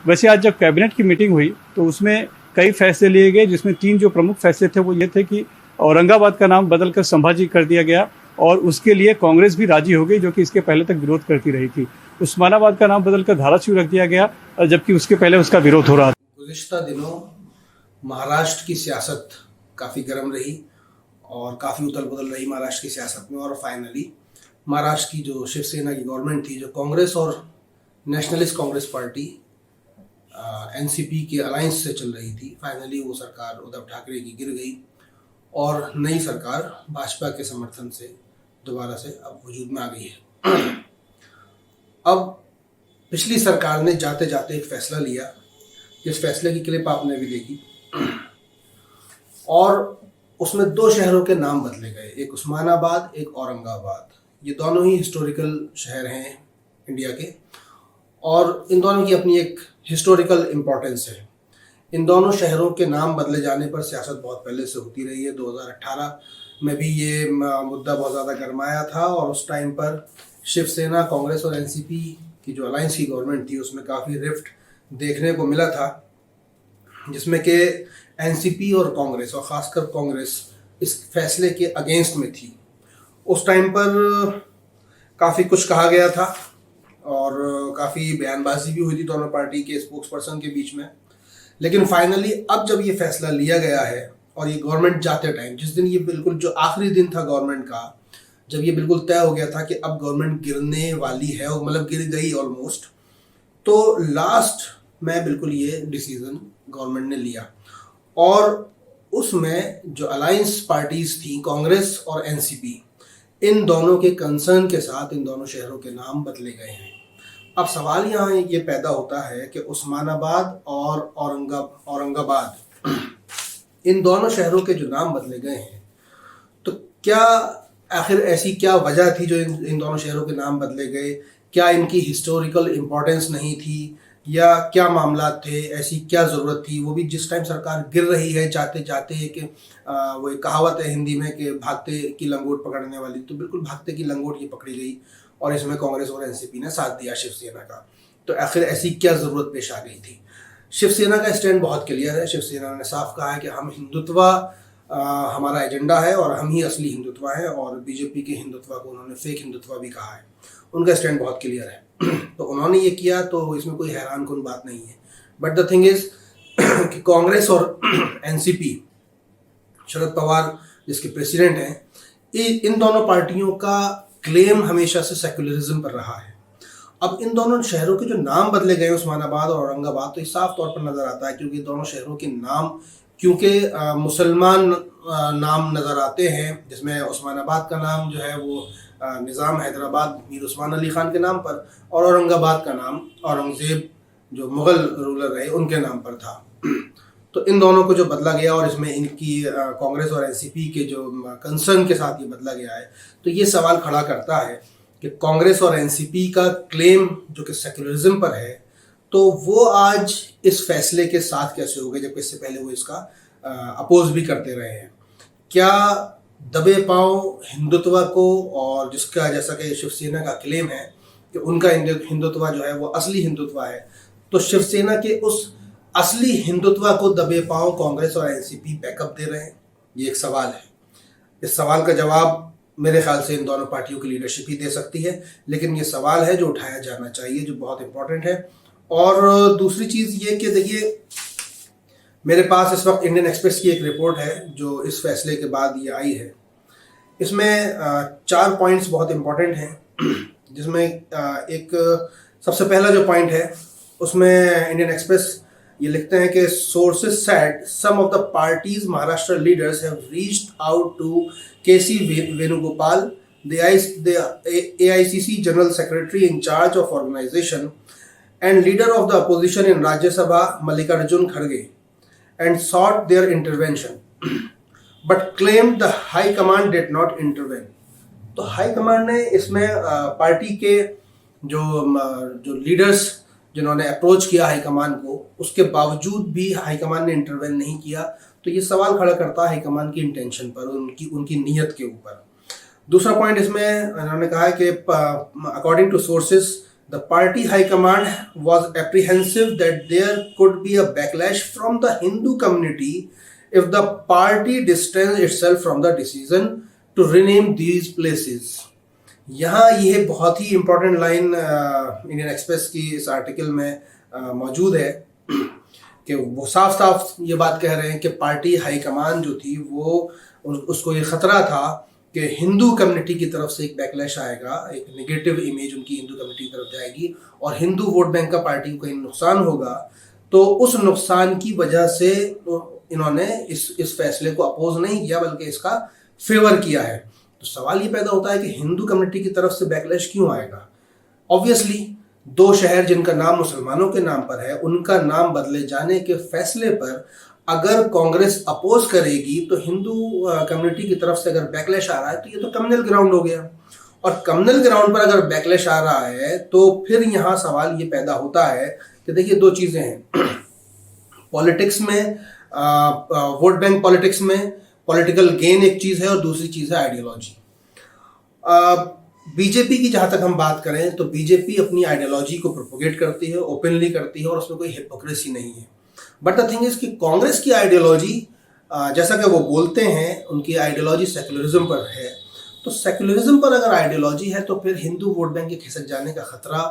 वैसे आज जब कैबिनेट की मीटिंग हुई तो उसमें कई फैसले लिए गए, जिसमें 3 जो प्रमुख फैसले थे वो ये थे कि औरंगाबाद का नाम बदलकर संभाजी कर दिया गया और उसके लिए कांग्रेस भी राजी हो गई, जो कि इसके पहले तक विरोध करती रही थी। उस्मानाबाद का नाम बदलकर धाराशिव रख दिया गया, जबकि उसके पहले उसका विरोध हो रहा था। गुज़िश्ता दिनों महाराष्ट्र की सियासत काफ़ी गर्म रही और काफ़ी उथल पुथल रही महाराष्ट्र की सियासत में, और फाइनली महाराष्ट्र की जो शिवसेना की गवर्नमेंट थी, जो कांग्रेस और नेशनलिस्ट कांग्रेस पार्टी एनसीपी के अलायंस से चल रही थी, फाइनली वो सरकार उद्धव ठाकरे की गिर गई और नई सरकार भाजपा के समर्थन से दोबारा से अब वजूद में आ गई है। अब पिछली सरकार ने जाते जाते एक फैसला लिया, जिस फैसले की क्लिप आपने भी देखी, और उसमें 2 शहरों के नाम बदले गए, एक उस्मानाबाद, एक औरंगाबाद। ये दोनों ही हिस्टोरिकल शहर हैं इंडिया के, और इन दोनों की अपनी एक हिस्टोरिकल इम्पोर्टेंस है। इन दोनों शहरों के नाम बदले जाने पर सियासत बहुत पहले से होती रही है। 2018 में भी ये मुद्दा बहुत ज़्यादा गरमाया था, और उस टाइम पर शिवसेना, कांग्रेस और एनसीपी की जो अलायंस की गवर्नमेंट थी उसमें काफ़ी रिफ्ट देखने को मिला था, जिसमें कि एनसीपी और कांग्रेस, और ख़ासकर कांग्रेस, इस फैसले के अगेंस्ट में थी। उस टाइम पर काफ़ी कुछ कहा गया था और काफ़ी बयानबाजी भी हुई थी दोनों पार्टी के स्पोक्स पर्सन के बीच में। लेकिन फाइनली अब जब ये फैसला लिया गया है, और ये गवर्नमेंट जाते टाइम, जिस दिन ये बिल्कुल जो आखिरी दिन था गवर्नमेंट का, जब ये बिल्कुल तय हो गया था कि अब गवर्नमेंट गिरने वाली है, और मतलब गिर गई ऑलमोस्ट, तो लास्ट में बिल्कुल ये डिसीजन गवर्नमेंट ने लिया, और उसमें जो अलायंस पार्टीज थी, कांग्रेस और एनसीपी, इन दोनों के कंसर्न के साथ इन दोनों शहरों के नाम बदले गए हैं। अब सवाल यहाँ ये पैदा होता है कि उस्मानाबाद और औरंगाबाद इन दोनों शहरों के जो नाम बदले गए हैं, तो क्या आखिर ऐसी क्या वजह थी जो इन दोनों शहरों के नाम बदले गए? क्या इनकी हिस्टोरिकल इम्पोर्टेंस नहीं थी, या क्या मामला थे? ऐसी क्या ज़रूरत थी? वो भी जिस टाइम सरकार गिर रही है जाते जाते, कि वो एक कहावत है हिंदी में कि भागते की लंगोट पकड़ने वाली, तो बिल्कुल भागते की लंगोट ये पकड़ी गई, और इसमें कांग्रेस और एनसीपी ने साथ दिया शिवसेना का। तो आखिर ऐसी क्या ज़रूरत पेश आ गई थी? शिवसेना का स्टैंड बहुत क्लियर है। शिवसेना ने साफ कहा है कि हम हिंदुत्व हमारा एजेंडा है और हम ही असली हिंदुत्व हैं, और बीजेपी के हिंदुत्व को उन्होंने फेक हिंदुत्व भी कहा है। उनका स्टैंड बहुत क्लियर है। तो उन्होंने ये किया, तो इसमें कोई हैरान कुन बात नहीं है। बट द थिंग इज कि कांग्रेस और एनसीपी, शरद पवार जिसके प्रेसिडेंट हैं, इन दोनों पार्टियों का क्लेम हमेशा से सेक्युलरिज्म पर रहा है। अब इन दोनों शहरों के जो नाम बदले गए, उस्मानाबाद और औरंगाबाद, तो ये साफ तौर पर नज़र आता है, क्योंकि दोनों शहरों के नाम क्योंकि मुसलमान नाम नज़र आते हैं, जिसमें उस्मानाबाद का नाम जो है वो निज़ाम हैदराबाद मीर उस्मान अली ख़ान के नाम पर, और औरंगाबाद का नाम औरंगज़ेब जो मुग़ल रूलर रहे उनके नाम पर था। तो इन दोनों को जो बदला गया, और इसमें इनकी कांग्रेस और एनसीपी के जो कंसर्न के साथ ये बदला गया है, तो ये सवाल खड़ा करता है कि कांग्रेस और एनसीपी का क्लेम जो कि सेक्युलरिज्म पर है, तो वो आज इस फैसले के साथ कैसे हो गए, जबकि इससे पहले वो इसका अपोज भी करते रहे हैं। क्या दबे पांव हिंदुत्व को, और जिसका जैसा कि शिवसेना का क्लेम है कि उनका हिंदुत्व जो है वो असली हिंदुत्व है, तो शिवसेना के उस असली हिंदुत्व को दबे पांव कांग्रेस और एनसीपी बैकअप दे रहे हैं? ये एक सवाल है। इस सवाल का जवाब मेरे ख्याल से इन दोनों पार्टियों की लीडरशिप ही दे सकती है, लेकिन ये सवाल है जो उठाया जाना चाहिए, जो बहुत इंपॉर्टेंट है। और दूसरी चीज़ ये कि देखिए, मेरे पास इस वक्त इंडियन एक्सप्रेस की एक रिपोर्ट है जो इस फैसले के बाद ये आई है। इसमें 4 पॉइंट्स बहुत इंपॉर्टेंट हैं, जिसमें एक सबसे पहला जो पॉइंट है उसमें इंडियन एक्सप्रेस ये लिखते हैं कि sources said some of the parties Maharashtra leaders have reached out to KC Venugopal, the AICC general secretary in charge of organisation and leader of the opposition in Rajya Sabha Mallikarjun खड़गे, and sought their intervention, but claimed the high command did not intervene. तो high command ने इसमें party के जो leaders जिन्होंने approach किया high command को, उसके बावजूद भी हाई कमांड ने इंटरवेन नहीं किया। तो ये सवाल खड़ा करता है हाई कमांड की इंटेंशन पर, उनकी नीयत के ऊपर। दूसरा पॉइंट इसमें उन्होंने कहा है कि according to sources The party high command was apprehensive that there could be a backlash from the Hindu community if the party distanced itself from the decision to rename these places. यहाँ ये बहुत ही important line Indian express की इस article में मौजूद है कि वो साफ साफ ये बात कह रहे हैं कि पार्टी हाईकमान जो थी वो उसको ये खतरा था कि हिंदू कम्युनिटी की तरफ से एक बैकलैश आएगा, एक नेगेटिव इमेज उनकी हिंदू कम्युनिटी की तरफ जाएगी और हिंदू वोट बैंक का पार्टी को कहीं नुकसान होगा, तो उस नुकसान की वजह से इन्होंने इस फैसले को अपोज नहीं किया बल्कि इसका फेवर किया है। तो सवाल ये पैदा होता है कि हिंदू कम्युनिटी की तरफ से बैकलैश क्यों आएगा। ऑब्वियसली 2 शहर जिनका नाम मुसलमानों के नाम पर है, उनका नाम बदले जाने के फैसले पर अगर कांग्रेस अपोज करेगी तो हिंदू कम्युनिटी की तरफ से अगर बैकलैश आ रहा है तो ये तो कम्युनल ग्राउंड हो गया, और कम्युनल ग्राउंड पर अगर बैकलैश आ रहा है तो फिर यहाँ सवाल ये पैदा होता है कि देखिए 2 चीजें हैं पॉलिटिक्स में, वोट बैंक पॉलिटिक्स में पॉलिटिकल गेन एक चीज है और दूसरी चीज है आइडियोलॉजी। बीजेपी की जहां तक हम बात करें तो बीजेपी अपनी आइडियोलॉजी को प्रोपोगेट करती है, ओपनली करती है और उसमें कोई हिपोक्रेसी नहीं है। बट द थिंग इज कि कांग्रेस की आइडियोलॉजी जैसा कि वो बोलते हैं उनकी आइडियोलॉजी सेक्युलरिज्म पर है, तो सेक्युलरिज्म पर अगर आइडियोलॉजी है तो फिर हिंदू वोट बैंक के खिसक जाने का खतरा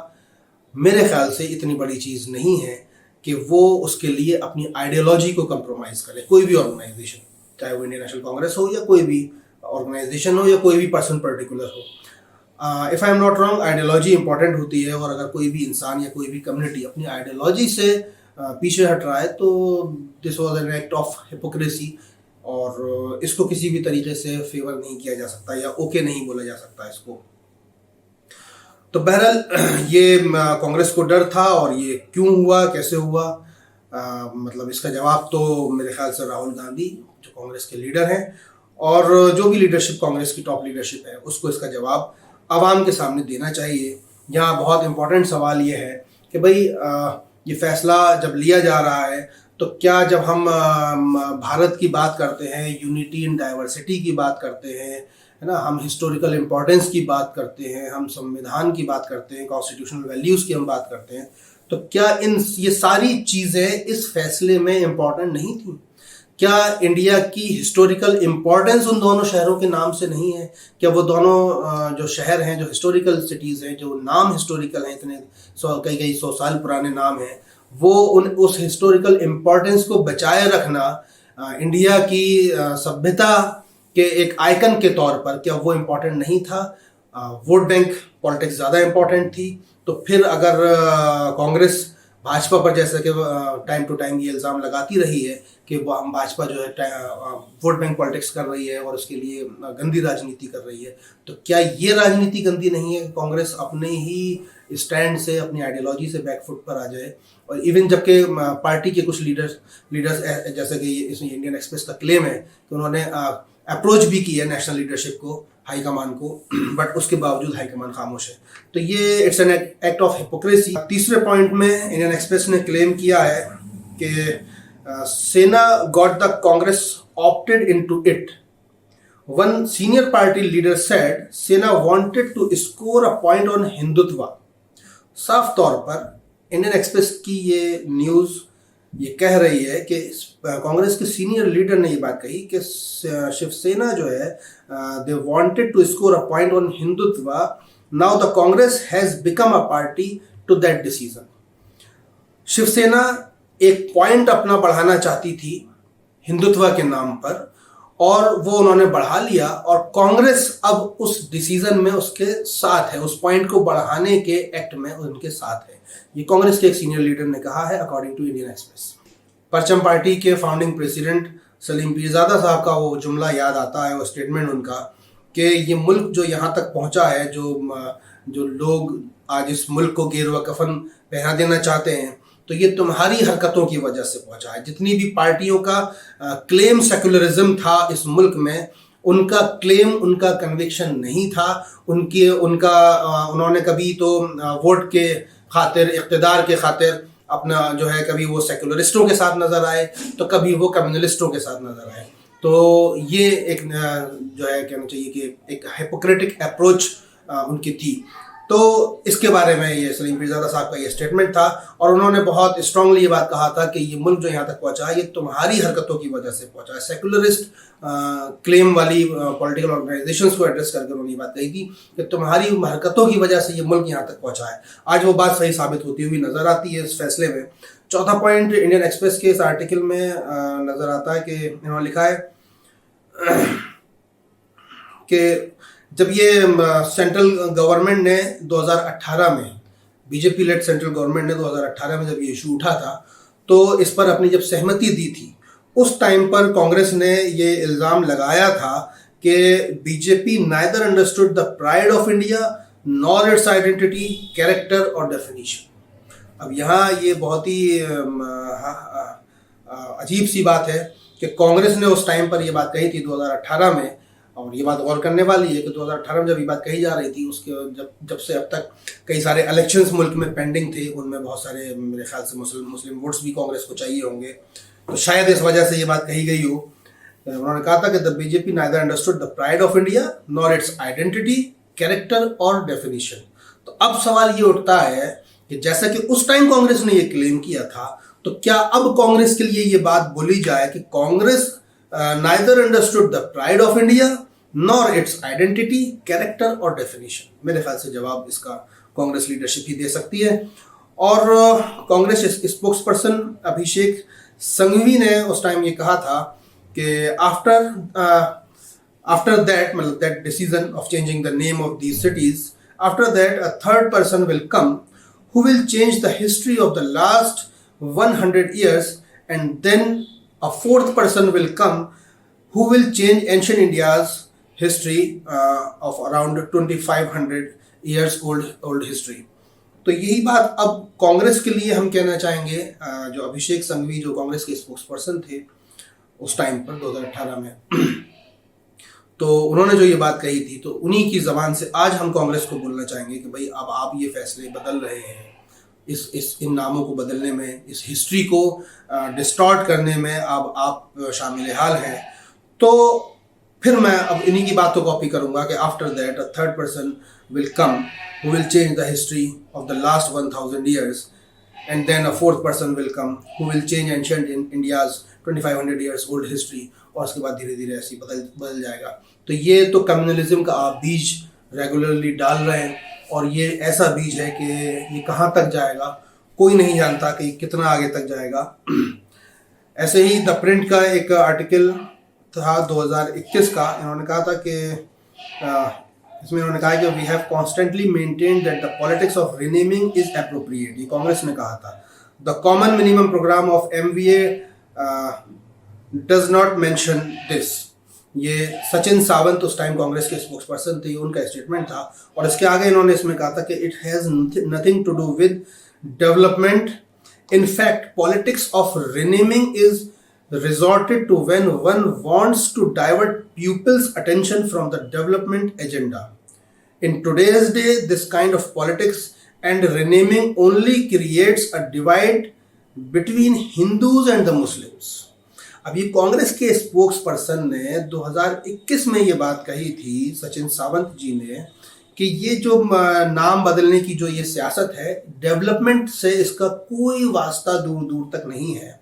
मेरे ख्याल से इतनी बड़ी चीज नहीं है कि वो उसके लिए अपनी आइडियोलॉजी को कंप्रोमाइज करे। कोई भी ऑर्गेनाइजेशन, चाहे वो इंडियन नेशनल कांग्रेस हो या कोई भी ऑर्गेनाइजेशन हो या कोई भी पर्सन पर्टिकुलर हो, if I am not wrong ideology important होती है, और अगर कोई भी इंसान या कोई भी कम्युनिटी अपनी आइडियोलॉजी से पीछे हट रहा है तो this was an act of hypocrisy, और इसको किसी भी तरीके से फेवर नहीं किया जा सकता या ओके नहीं बोला जा सकता इसको। तो बहरहाल ये कांग्रेस को डर था, और ये क्यों हुआ, कैसे हुआ, मतलब इसका जवाब तो मेरे ख्याल से राहुल गांधी जो कांग्रेस के लीडर हैं और जो भी लीडरशिप कांग्रेस की टॉप लीडरशिप है उसको इसका जवाब आवाम के सामने देना चाहिए। यहाँ बहुत इंपॉर्टेंट सवाल ये है कि भाई ये फैसला जब लिया जा रहा है तो क्या जब हम भारत की बात करते हैं, यूनिटी इन डाइवर्सिटी की बात करते हैं, है ना, हम हिस्टोरिकल इम्पोर्टेंस की बात करते हैं, हम संविधान की बात करते हैं, कॉन्स्टिट्यूशनल वैल्यूज़ की हम बात करते हैं, तो क्या ये सारी चीज़ें इस फैसले में इम्पोर्टेंट नहीं थी? क्या इंडिया की हिस्टोरिकल इम्पोर्टेंस उन दोनों शहरों के नाम से नहीं है? क्या वो दोनों जो शहर हैं, जो हिस्टोरिकल सिटीज़ हैं, जो नाम हिस्टोरिकल हैं, इतने कई 100 साल पुराने नाम हैं, वो उस हिस्टोरिकल इम्पोर्टेंस को बचाए रखना इंडिया की सभ्यता के एक आइकन के तौर पर क्या वो इम्पोर्टेंट नहीं था? वोट बैंक पॉलिटिक्स ज़्यादा इम्पोर्टेंट थी। तो फिर अगर कांग्रेस भाजपा पर जैसा कि टाइम टू टाइम ये इल्ज़ाम लगाती रही है कि भाजपा जो है वोट बैंक पॉलिटिक्स कर रही है और उसके लिए गंदी राजनीति कर रही है, तो क्या ये राजनीति गंदी नहीं है कि कांग्रेस अपने ही स्टैंड से, अपनी आइडियोलॉजी से बैकफुट पर आ जाए? और इवन जबकि पार्टी के कुछ लीडर्स जैसे कि इसमें इंडियन एक्सप्रेस का क्लेम है कि उन्होंने अप्रोच भी की है नेशनल लीडरशिप को, हाईकमान को, बट उसके बावजूद हाईकमान खामोश है। तो ये it's an act of hypocrisy. तीसरे पॉइंट में इंडियन एक्सप्रेस ने क्लेम किया है कि Sena got the Congress opted into it. One senior party leader said Sena wanted to score a point on Hindutva. साफ तौर पर इंडियन एक्सप्रेस की ये न्यूज़ ये कह रही है कि कांग्रेस के सीनियर लीडर ने ये बात कही कि शिवसेना जो है they wanted to score a point on Hindutva, now the Congress has become a party to that decision. Shiv Sena एक पॉइंट अपना बढ़ाना चाहती थी हिंदुत्व के नाम पर, और वो उन्होंने बढ़ा लिया, और कांग्रेस अब उस डिसीजन में उसके साथ है, उस पॉइंट को बढ़ाने के एक्ट में उनके साथ है। ये कांग्रेस के एक सीनियर लीडर ने कहा है अकॉर्डिंग टू इंडियन एक्सप्रेस। परचम पार्टी के फाउंडिंग प्रेसिडेंट सलीम पीरजादा साहब का वो जुमला याद आता है, वो स्टेटमेंट उनका, कि ये मुल्क जो यहाँ तक पहुँचा है, जो लोग आज इस मुल्क को गेरुआ कफन पहना देना चाहते हैं, तो ये तुम्हारी हरकतों की वजह से पहुंचा है। जितनी भी पार्टियों का क्लेम सेक्युलरिज्म था इस मुल्क में, उनका क्लेम, उनका कन्विक्शन नहीं था। उन्होंने कभी तो वोट के खातिर, इक़्तिदार के खातिर अपना जो है, कभी वो सेक्युलरिस्टों के साथ नज़र आए तो कभी वो कम्युनलिस्टों के साथ नज़र आए। तो ये एक जो है कहना चाहिए कि एक हिपोक्रेटिक अप्रोच उनकी थी। तो इसके बारे में ये सलीम पीरजादा साहब का ये स्टेटमेंट था और उन्होंने बहुत स्ट्रांगली ये बात कहा था कि ये मुल्क जो यहाँ तक पहुँचा है ये तुम्हारी हरकतों की वजह से पहुँचा है। सेकुलरिस्ट क्लेम वाली पॉलिटिकल ऑर्गेनाइजेशंस को एड्रेस करके उन्होंने ये बात कही थी कि तुम्हारी हरकतों की वजह से ये मुल्क यहाँ तक पहुँचा है। आज वो बात सही साबित होती हुई नजर आती है इस फैसले में। चौथा पॉइंट इंडियन एक्सप्रेस के इस आर्टिकल में नजर आता है कि इन्होंने लिखा है कि जब ये सेंट्रल गवर्नमेंट ने 2018 में बीजेपी लेड सेंट्रल गवर्नमेंट ने 2018 में जब ये इशू उठा था तो इस पर अपनी जब सहमति दी थी उस टाइम पर कांग्रेस ने ये इल्ज़ाम लगाया था कि BJP neither understood the pride of India nor it's identity, character और डेफिनेशन। अब यहाँ ये बहुत ही अजीब सी बात है कि कांग्रेस ने उस टाइम पर ये बात कही थी 2018 में, और ये बात गौर करने वाली है कि 2018 में जब ये बात कही जा रही थी उसके जब से अब तक कई सारे इलेक्शंस मुल्क में पेंडिंग थे, उनमें बहुत सारे मेरे ख्याल से मुस्लिम वोट्स भी कांग्रेस को चाहिए होंगे, तो शायद इस वजह से ये बात कही गई हो। उन्होंने कहा था कि the BJP neither understood the pride of India nor it's identity, character और डेफिनेशन। तो अब सवाल ये उठता है कि जैसा कि उस टाइम कांग्रेस ने ये क्लेम किया था, तो क्या अब कांग्रेस के लिए ये बात बोली जाए कि Congress neither understood the pride of India nor it's identity, character और डेफिनेशन? मेरे ख्याल से जवाब इसका कांग्रेस लीडरशिप ही दे सकती है। और कांग्रेस स्पोक्स पर्सन अभिषेक संघवी ने उस टाइम ये कहा था कि आफ्टर दैट, मतलब that decision of changing the name of these cities, after that a third person will come who will change the history of the last 100 years, and then a fourth person will come who will change ancient India's history of around 2500 years old history. तो यही बात अब कांग्रेस के लिए हम कहना चाहेंगे। जो अभिषेक संघवी जो कांग्रेस के स्पोक्स पर्सन थे उस टाइम पर 2018 में, तो उन्होंने जो ये बात कही थी, तो उन्हीं की ज़बान से आज हम कांग्रेस को बोलना चाहेंगे कि भाई अब आप ये फैसले बदल रहे हैं, इन नामों को बदलने में, इस हिस्ट्री को डिस्टॉर्ट करने में अब आप शामिल हाल हैं। तो फिर मैं अब इन्हीं की बात को कॉपी करूंगा कि after that a third person will come who will change the history of the last 1000 years, and then a fourth person will come who will change ancient India's 2500 years old history, और उसके बाद धीरे धीरे ऐसे बदल जाएगा। तो ये तो कम्युनलिज्म का आप बीज रेगुलरली डाल रहे हैं, और ये ऐसा बीज है कि ये कहाँ तक जाएगा कोई नहीं जानता कि कितना आगे तक जाएगा। ऐसे ही द प्रिंट का एक आर्टिकल था 2021 का, इन्होंने कहा था कि इसमें इन्होंने कहा कि we have constantly maintained that the politics of renaming is appropriate. ये कांग्रेस ने कहा था। The common minimum programme of MVA does not mention this. ये सचिन सावंत उस टाइम कांग्रेस के स्पोक्स पर्सन थे, उनका स्टेटमेंट था। और इसके आगे इन्होंने इसमें कहा था कि it has nothing to do with development. In fact politics of renaming is resorted to when one wants to divert pupils' attention from the development agenda. In today's day, this kind of politics and renaming only creates a divide between Hindus and the Muslims. अब ये कांग्रेस के spokes person ने 2021 में ये बात कही थी, सचिन सावंत जी ने, कि ये जो नाम बदलने की जो ये सियासत है, डेवलपमेंट से इसका कोई वास्ता दूर दूर तक नहीं है।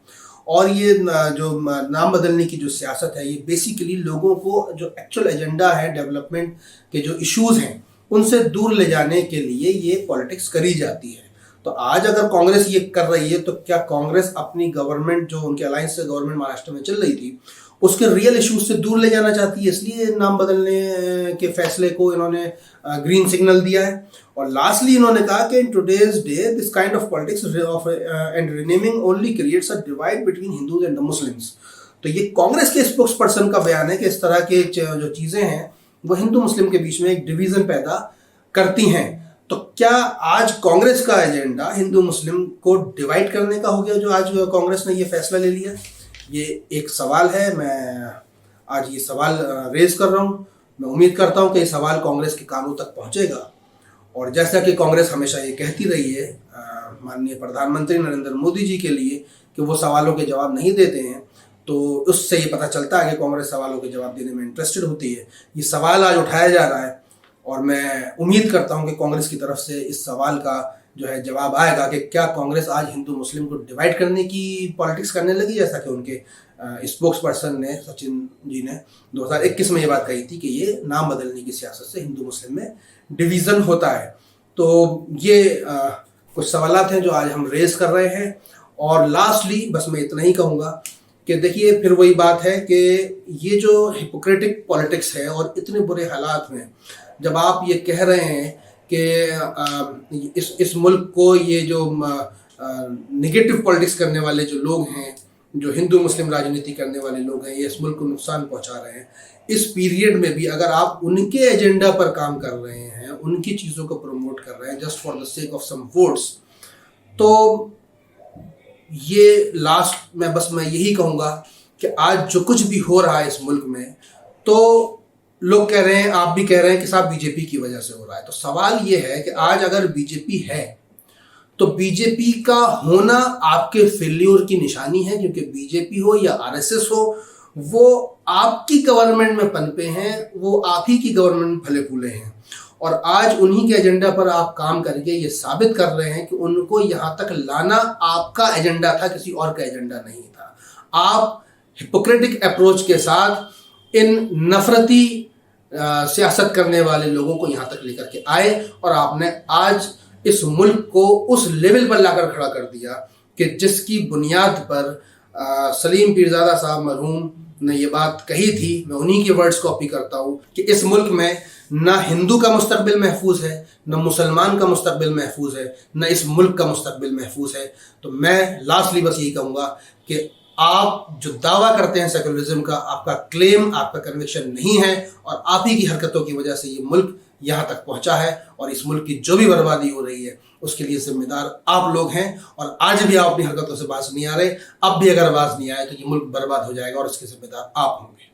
और ये जो नाम बदलने की जो सियासत है, ये बेसिकली लोगों को जो एक्चुअल एजेंडा है डेवलपमेंट के जो इश्यूज हैं उनसे दूर ले जाने के लिए ये पॉलिटिक्स करी जाती है। तो आज अगर कांग्रेस ये कर रही है, तो क्या कांग्रेस अपनी गवर्नमेंट जो उनके अलायंस से गवर्नमेंट महाराष्ट्र में चल रही थी उसके रियल इश्यूज से दूर ले जाना चाहती है, इसलिए नाम बदलने के फैसले को इन्होंने ग्रीन सिग्नल दिया है। और लास्टली इन्होंने कहा कि in today's day this kind of politics and renaming only creates a divide between Hindus and the Muslims. तो ये कांग्रेस के स्पोक्स पर्सन का बयान है कि इस तरह के जो चीज़ें हैं वो हिंदू मुस्लिम के बीच में एक डिवीज़न पैदा करती हैं। तो क्या आज कांग्रेस का एजेंडा हिंदू मुस्लिम को डिवाइड करने का हो गया, जो आज कांग्रेस ने ये फैसला ले लिया? ये एक सवाल है। मैं आज ये सवाल रेज कर रहा हूँ। मैं उम्मीद करता हूँ कि ये सवाल कांग्रेस के कानों तक पहुँचेगा। और जैसा कि कांग्रेस हमेशा ये कहती रही है माननीय प्रधानमंत्री नरेंद्र मोदी जी के लिए कि वो सवालों के जवाब नहीं देते हैं, तो उससे ये पता चलता है कि कांग्रेस सवालों के जवाब देने में इंटरेस्टेड होती है। ये सवाल आज उठाया जा रहा है और मैं उम्मीद करता हूं कि कांग्रेस की तरफ से इस सवाल का जो है जवाब आएगा कि क्या कांग्रेस आज हिंदू मुस्लिम को डिवाइड करने की पॉलिटिक्स करने लगी, जैसा कि उनके स्पोक्स पर्सन ने, सचिन जी ने 2021 में ये बात कही थी कि ये नाम बदलने की सियासत से हिंदू मुस्लिम में डिवीज़न होता है। तो ये कुछ सवालात हैं जो आज हम रेज कर रहे हैं। और लास्टली बस मैं इतना ही कहूँगा कि देखिए, फिर वही बात है कि ये जो हिपोक्रेटिक पॉलिटिक्स है और इतने बुरे हालात में जब आप ये कह रहे हैं कि इस मुल्क को ये जो नेगेटिव पॉलिटिक्स करने वाले जो लोग हैं, जो हिंदू मुस्लिम राजनीति करने वाले लोग हैं, ये इस मुल्क को नुकसान पहुंचा रहे हैं, इस पीरियड में भी अगर आप उनके एजेंडा पर काम कर रहे हैं, उनकी चीज़ों को प्रमोट कर रहे हैं just for the sake of some votes, तो ये लास्ट में बस मैं यही कहूँगा कि आज जो कुछ भी हो रहा है इस मुल्क में, तो लोग कह रहे हैं, आप भी कह रहे हैं कि साहब बीजेपी की वजह से हो रहा है। तो सवाल ये है कि आज अगर बीजेपी है तो बीजेपी का होना आपके फेल्योर की निशानी है, क्योंकि बीजेपी हो या आरएसएस हो, वो आपकी गवर्नमेंट में पनपे हैं, वो आप ही की गवर्नमेंट में फले फूले हैं। और आज उन्हीं के एजेंडा पर आप काम करके ये साबित कर रहे हैं कि उनको यहाँ तक लाना आपका एजेंडा था, किसी और का एजेंडा नहीं था। आप हिपोक्रेटिक अप्रोच के साथ इन नफरती सियासत करने वाले लोगों को यहाँ तक लेकर के आए और आपने आज इस मुल्क को उस लेवल पर लाकर खड़ा कर दिया कि जिसकी बुनियाद पर सलीम पीरजादा साहब मरहूम ने ये बात कही थी। मैं उन्हीं के वर्ड्स कॉपी करता हूँ कि इस मुल्क में ना हिंदू का मुस्तकबिल महफूज है, ना मुसलमान का मुस्तकबिल महफूज है, ना इस मुल्क का मुस्तकबिल महफूज है। तो मैं लास्टली बस यही कहूँगा कि आप जो दावा करते हैं सेकुलरिज्म का, आपका क्लेम, आपका कन्विक्शन नहीं है और आप ही की हरकतों की वजह से ये मुल्क यहाँ तक पहुँचा है। और इस मुल्क की जो भी बर्बादी हो रही है उसके लिए जिम्मेदार आप लोग हैं। और आज भी आप अपनी हरकतों से बाज नहीं आ रहे, अब भी अगर बाज नहीं आए तो ये मुल्क बर्बाद हो जाएगा और इसके जिम्मेदार आप होंगे।